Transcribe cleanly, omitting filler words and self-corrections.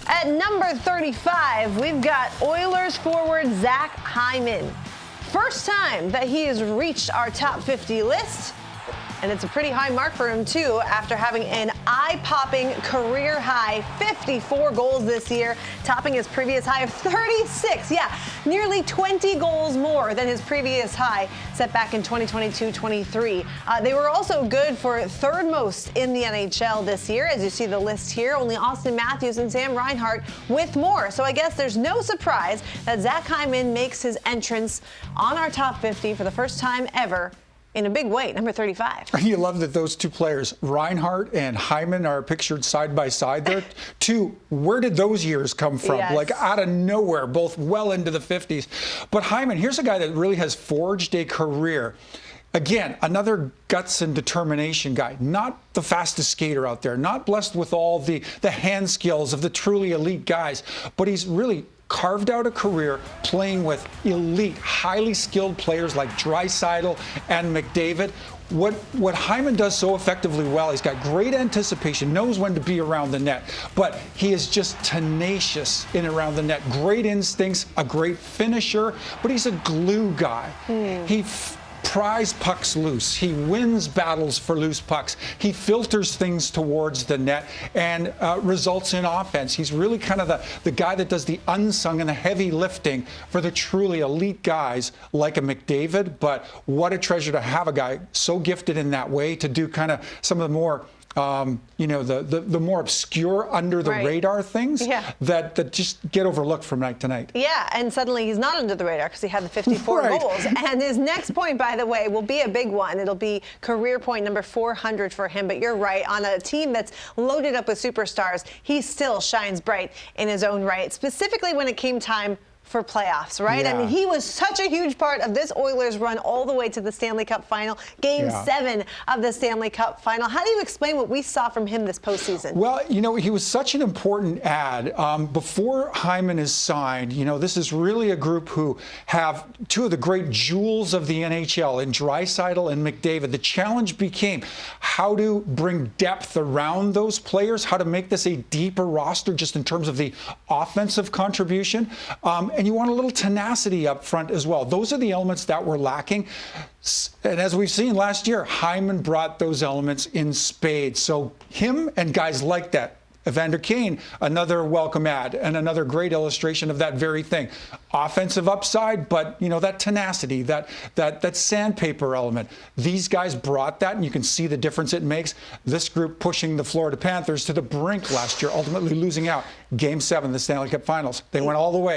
At number 35, we've got Oilers forward Zach Hyman. First time that he has reached our top 50 list. And it's a pretty high mark for him, too, after having an eye-popping career-high 54 goals this year, topping his previous high of 36. Yeah, nearly 20 goals more than his previous high set back in 2022-23. They were also good for third most in the NHL this year. As you see the list here, only Austin Matthews and Sam Reinhart with more. So I guess there's no surprise that Zach Hyman makes his entrance on our top 50 for the first time ever in a big way, number 35. You love that those two players, Reinhart and Hyman, are pictured side by side there. Where did those years come from? Yes. Like out of nowhere, both well into the 50s. But Hyman, here's a guy that really has forged a career. Again, another guts and determination guy, not the fastest skater out there, not blessed with all the hand skills of the truly elite guys, but he's really carved out a career playing with elite, highly skilled players like Draisaitl and McDavid. What Hyman does so effectively well, he's got great anticipation, knows when to be around the net, but he is just tenacious in around the net. Great instincts, a great finisher, but he's a glue guy. He pries pucks loose. He wins battles for loose pucks. He filters things towards the net and results in offense. He's really kind of the guy that does the unsung and the heavy lifting for the truly elite guys like a McDavid. But what a treasure to have a guy so gifted in that way to do kind of some of the more the more obscure under the radar things that just get overlooked from night to night. Yeah, and suddenly he's not under the radar because he had the 54 goals. And his next point, by the way, will be a big one. It'll be career point number 400 for him. But you're right, on a team that's loaded up with superstars, he still shines bright in his own right, specifically when it came time for playoffs, right? Yeah. I mean, he was such a huge part of this Oilers run all the way to the Stanley Cup final, Game 7 of the Stanley Cup final. How do you explain what we saw from him this postseason? Well, he was such an important add. Before Hyman is signed, this is really a group who have two of the great jewels of the NHL in Draisaitl and McDavid. The challenge became how to bring depth around those players, how to make this a deeper roster just in terms of the offensive contribution. And you want a little tenacity up front as well. Those are the elements that were lacking. And as we've seen last year, Hyman brought those elements in spades. So him and guys like that, Evander Kane, another welcome add and another great illustration of that very thing. Offensive upside, but that tenacity, that sandpaper element. These guys brought that, and you can see the difference it makes. This group pushing the Florida Panthers to the brink last year, ultimately losing out. Game 7, the Stanley Cup Finals. They went all the way.